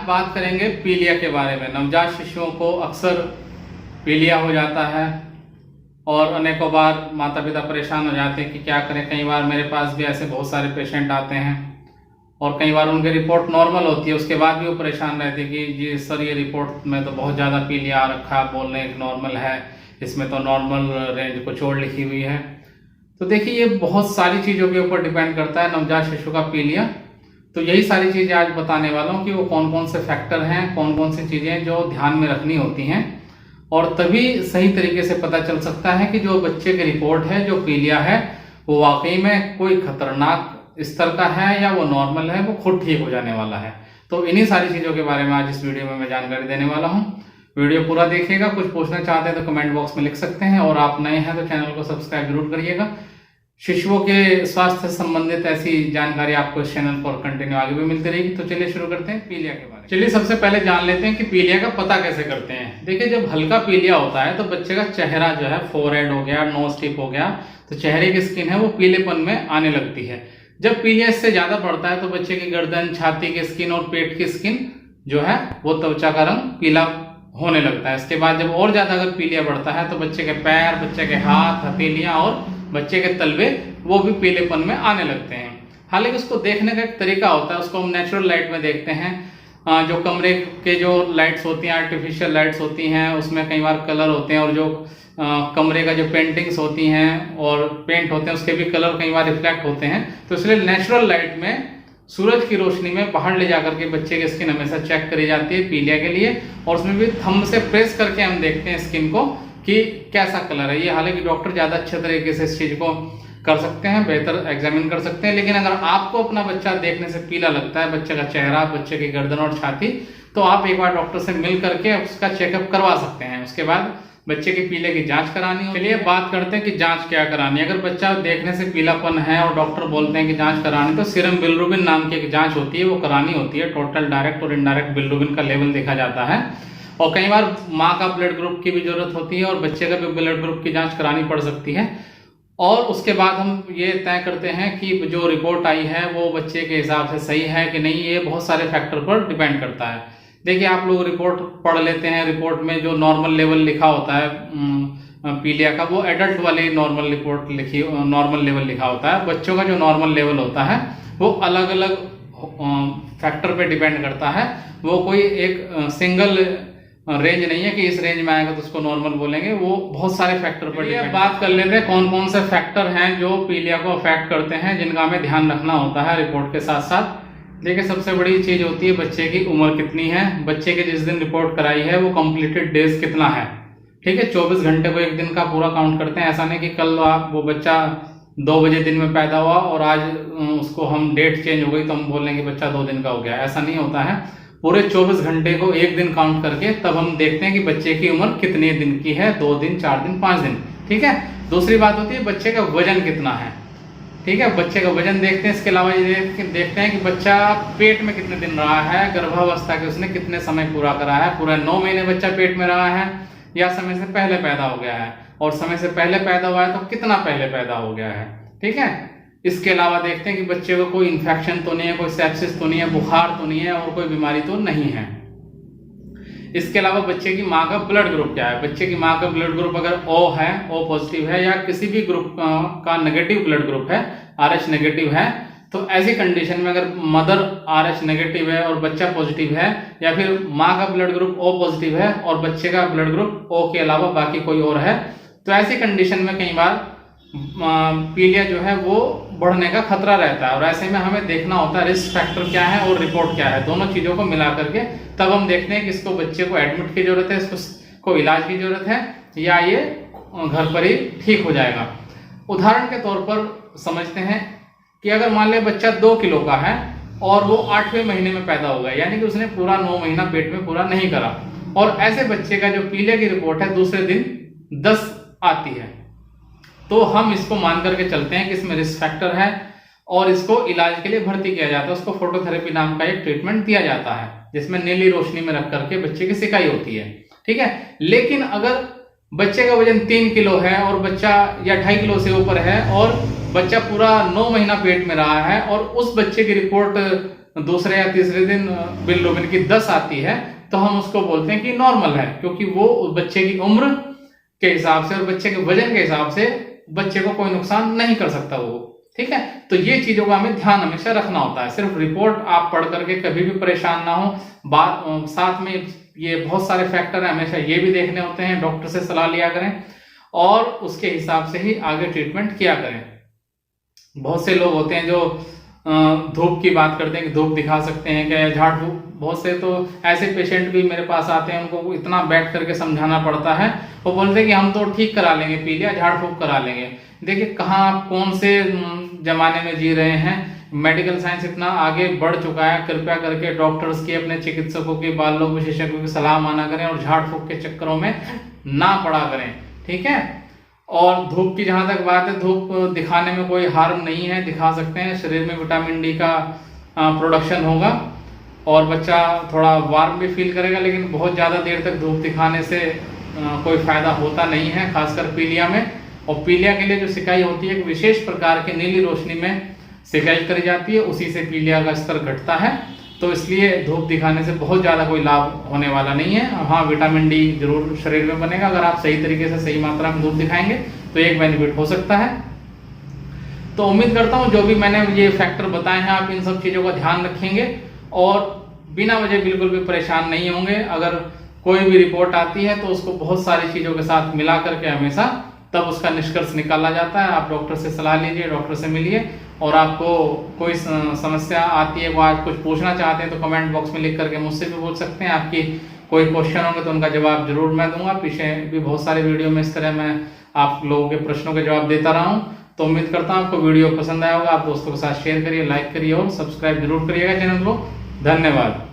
बात करेंगे पीलिया के बारे में। नवजात शिशुओं को अक्सर पीलिया हो जाता है और अनेकों बार माता पिता परेशान हो जाते हैं कि क्या करें। कई बार मेरे पास भी ऐसे बहुत सारे पेशेंट आते हैं और कई बार उनकी रिपोर्ट नॉर्मल होती है, उसके बाद भी वो परेशान रहते हैं कि जी सर ये रिपोर्ट में तो बहुत ज़्यादा पीलिया आ रखा, बोल रहे हैं नॉर्मल है, इसमें तो नॉर्मल रेंज कुछ और लिखी हुई है। तो देखिए ये बहुत सारी चीज़ों के ऊपर डिपेंड करता है नवजात शिशु का पीलिया। तो यही सारी चीज़ें आज बताने वाला हूँ कि वो कौन कौन से फैक्टर हैं, कौन कौन सी चीज़ें जो ध्यान में रखनी होती हैं, और तभी सही तरीके से पता चल सकता है कि जो बच्चे की रिपोर्ट है, जो पीलिया है, वो वाकई में कोई खतरनाक स्तर का है या वो नॉर्मल है, वो खुद ठीक हो जाने वाला है। तो इन्हीं सारी चीज़ों के बारे में आज इस वीडियो में मैं जानकारी देने वाला हूँ। वीडियो पूरा देखिएगा। कुछ पूछना चाहते हैं तो कमेंट बॉक्स में लिख सकते हैं, और आप नए हैं तो चैनल को सब्सक्राइब जरूर करिएगा। शिशुओं के स्वास्थ्य से संबंधित ऐसी जानकारी आपको इस चैनल पर कंटिन्यू आगे भी मिलती रहेगी। तो चलिए शुरू करते हैं पीलिया के बारे में। चलिए सबसे पहले जान लेते हैं कि पीलिया का पता कैसे करते हैं। देखिए जब हल्का पीलिया होता है तो बच्चे का चेहरा जो है, फोरहेड हो गया, नोज टिप हो गया, तो चेहरे की स्किन है वो पीलेपन में आने लगती है। जब पीलिया इससे ज्यादा बढ़ता है तो बच्चे की गर्दन, छाती की स्किन और पेट की स्किन जो है वो त्वचा का रंग पीला होने लगता है। इसके बाद जब और ज्यादा अगर पीलिया बढ़ता है तो बच्चे के पैर, बच्चे के हाथ, हथेलियां और बच्चे के तलवे वो भी पीलेपन में आने लगते हैं। हालांकि उसको देखने का एक तरीका होता है, उसको हम नेचुरल लाइट में देखते हैं। जो कमरे के जो लाइट्स होती हैं, आर्टिफिशियल लाइट्स होती हैं, उसमें कई बार कलर होते हैं, और जो कमरे का जो पेंटिंग्स होती हैं और पेंट होते हैं उसके भी कलर कई बार रिफ्लेक्ट होते हैं। तो इसलिए नेचुरल लाइट में सूरज की रोशनी में बाहर ले जाकर के बच्चे की स्किन हमेशा चेक करी जाती है पीलिया के लिए, और उसमें भी थंब से प्रेस करके हम देखते हैं स्किन को कि कैसा कलर है ये। हालांकि डॉक्टर ज़्यादा अच्छे तरीके से इस चीज़ को कर सकते हैं, बेहतर एग्जामिन कर सकते हैं। लेकिन अगर आपको अपना बच्चा देखने से पीला लगता है, बच्चे का चेहरा, बच्चे की गर्दन और छाती, तो आप एक बार डॉक्टर से मिल करके उसका चेकअप करवा सकते हैं। उसके बाद बच्चे के पीले की जांच करानी हो। चलिए बात करते हैं कि जांच क्या करानी है। अगर बच्चा देखने से पीलापन है और डॉक्टर बोलते हैं कि जांच करानी, तो सीरम बिलिरुबिन नाम की एक जांच होती है, वो करानी होती है। टोटल डायरेक्ट और इनडायरेक्ट बिलिरुबिन का लेवल देखा जाता है, और कई बार माँ का ब्लड ग्रुप की भी जरूरत होती है और बच्चे का भी ब्लड ग्रुप की जांच करानी पड़ सकती है। और उसके बाद हम ये तय करते हैं कि जो रिपोर्ट आई है वो बच्चे के हिसाब से सही है कि नहीं। ये बहुत सारे फैक्टर पर डिपेंड करता है। देखिए आप लोग रिपोर्ट पढ़ लेते हैं, रिपोर्ट में जो नॉर्मल लेवल लिखा होता है पीलिया का, वो एडल्ट वाली नॉर्मल रिपोर्ट लिखी, नॉर्मल लेवल लिखा होता है। बच्चों का जो नॉर्मल लेवल होता है वो अलग अलग फैक्टर पे डिपेंड करता है। वो कोई एक सिंगल रेंज नहीं है कि इस रेंज में आएगा तो उसको नॉर्मल बोलेंगे, वो बहुत सारे फैक्टर पर डिपेंड। बात कर लेते हैं कौन कौन से फैक्टर हैं जो पीलिया को अफेक्ट करते हैं, जिनका हमें ध्यान रखना होता है रिपोर्ट के साथ साथ। देखिए सबसे बड़ी चीज होती है बच्चे की उम्र कितनी है, बच्चे के जिस दिन रिपोर्ट कराई है वो कंप्लीटेड डेज कितना है। ठीक है, 24 घंटे को एक दिन का पूरा काउंट करते हैं। ऐसा नहीं कि कल आप वो बच्चा 2 बजे दिन में पैदा हुआ और आज उसको हम डेट चेंज हो गई तो हम बोल लेंगे बच्चा 2 दिन का हो गया। ऐसा नहीं होता है। पूरे 24 घंटे को एक दिन काउंट करके तब हम देखते हैं कि बच्चे की उम्र कितने दिन की है, 2 दिन, 4 दिन, 5 दिन। ठीक है, दूसरी बात होती है बच्चे का वजन कितना है। ठीक है, बच्चे का वजन देखते हैं। इसके अलावा ये देखते हैं कि बच्चा पेट में कितने दिन रहा है, गर्भावस्था के उसने कितने समय पूरा करा है, पूरा 9 महीने बच्चा पेट में रहा है या समय से पहले पैदा हो गया है, और समय से पहले पैदा हुआ है तो कितना पहले पैदा हो गया है। ठीक है, इसके अलावा देखते हैं कि बच्चे को कोई इन्फेक्शन तो नहीं है, कोई सेप्सिस तो नहीं है, बुखार तो नहीं है, और कोई बीमारी तो नहीं है। इसके अलावा बच्चे की माँ का ब्लड ग्रुप क्या है। बच्चे की माँ का ब्लड ग्रुप अगर O है, O पॉजिटिव है, या किसी भी ग्रुप का नेगेटिव ब्लड ग्रुप है, RH नेगेटिव है, तो ऐसी कंडीशन में अगर मदर RH नेगेटिव है और बच्चा पॉजिटिव है, या फिर माँ का ब्लड ग्रुप O पॉजिटिव है और बच्चे का ब्लड ग्रुप O के अलावा बाकी कोई और है, तो ऐसी कंडीशन में कई बार पीलिया जो है वो बढ़ने का खतरा रहता है। और ऐसे में हमें देखना होता है रिस्क फैक्टर क्या है और रिपोर्ट क्या है, दोनों चीजों को मिला करके तब हम देखते हैं कि इसको बच्चे को एडमिट की जरूरत है, इसको इलाज की जरूरत है, या ये घर पर ही ठीक हो जाएगा। उदाहरण के तौर पर समझते हैं कि अगर मान लिया बच्चा 2 किलो का है और वो 8वें महीने में पैदा हो गया, यानी कि उसने पूरा 9 महीना पेट में पूरा नहीं करा, और ऐसे बच्चे का जो पीलिया की रिपोर्ट है दूसरे दिन 10 आती है, तो हम इसको मान करके चलते हैं कि इसमें रिस्क फैक्टर है और इसको इलाज के लिए भर्ती किया जाता है। उसको फोटोथेरेपी नाम का एक ट्रीटमेंट दिया जाता है, जिसमें नीली रोशनी में रख करके बच्चे की सिकाई होती है। ठीक है, लेकिन अगर बच्चे का वजन 3 किलो है और बच्चा या 2.5 किलो से ऊपर है और बच्चा पूरा 9 महीना पेट में रहा है और उस बच्चे की रिपोर्ट दूसरे या तीसरे दिन बिलिरुबिन की 10 आती है तो हम उसको बोलते हैं कि नॉर्मल है, क्योंकि वो बच्चे की उम्र के हिसाब से और बच्चे के वजन के हिसाब से बच्चे को कोई नुकसान नहीं कर सकता वो। ठीक है, तो ये चीजों का हमें ध्यान हमेशा रखना होता है। सिर्फ रिपोर्ट आप पढ़ करके कभी भी परेशान ना हो, साथ में ये बहुत सारे फैक्टर है, हमेशा ये भी देखने होते हैं। डॉक्टर से सलाह लिया करें और उसके हिसाब से ही आगे ट्रीटमेंट किया करें। बहुत से लोग होते हैं जो धूप की बात करते हैं कि धूप दिखा सकते हैं क्या, झाड़ फूक। बहुत से तो ऐसे पेशेंट भी मेरे पास आते हैं, उनको इतना बैठ करके समझाना पड़ता है, वो बोलते हैं कि हम तो ठीक करा लेंगे, पीलिया झाड़ फूक करा लेंगे। देखिए कहाँ आप कौन से जमाने में जी रहे हैं। मेडिकल साइंस इतना आगे बढ़ चुका है, कृपया करके डॉक्टर्स की, अपने चिकित्सकों की, बाल रोग विशेषज्ञों की सलाह माना करें और झाड़ फूक के चक्करों में ना पड़ा करें। ठीक है, और धूप की जहां तक बात है, धूप दिखाने में कोई हार्म नहीं है, दिखा सकते हैं। शरीर में विटामिन डी का प्रोडक्शन होगा और बच्चा थोड़ा वार्म भी फील करेगा, लेकिन बहुत ज़्यादा देर तक धूप दिखाने से कोई फायदा होता नहीं है, खासकर पीलिया में। और पीलिया के लिए जो सिकाई होती है, एक विशेष प्रकार की नीली रोशनी में सिकाई करी जाती है, उसी से पीलिया का स्तर घटता है। तो इसलिए धूप दिखाने से बहुत ज़्यादा कोई लाभ होने वाला नहीं है। हाँ, विटामिन डी जरूर शरीर में बनेगा, अगर आप सही तरीके से सही मात्रा में धूप दिखाएंगे तो एक बेनिफिट हो सकता है। तो उम्मीद करता हूँ जो भी मैंने ये फैक्टर बताए हैं, आप इन सब चीज़ों का ध्यान रखेंगे और बिना वजह बिल्कुल भी परेशान नहीं होंगे। अगर कोई भी रिपोर्ट आती है तो उसको बहुत सारी चीज़ों के साथ मिला करके हमेशा तब उसका निष्कर्ष निकाला जाता है। आप डॉक्टर से सलाह लीजिए, डॉक्टर से मिलिए, और आपको कोई समस्या आती है, वो आप कुछ पूछना चाहते हैं तो कमेंट बॉक्स में लिख करके मुझसे भी पूछ सकते हैं। आपकी कोई क्वेश्चन होंगे तो उनका जवाब जरूर मैं दूंगा। पीछे भी बहुत सारे वीडियो में इस तरह मैं आप लोगों के प्रश्नों के जवाब देता रहा हूँ। तो उम्मीद करता हूँ आपको वीडियो पसंद आया होगा। आप दोस्तों के साथ शेयर करिए, लाइक करिए और सब्सक्राइब जरूर करिएगा चैनल को। धन्यवाद।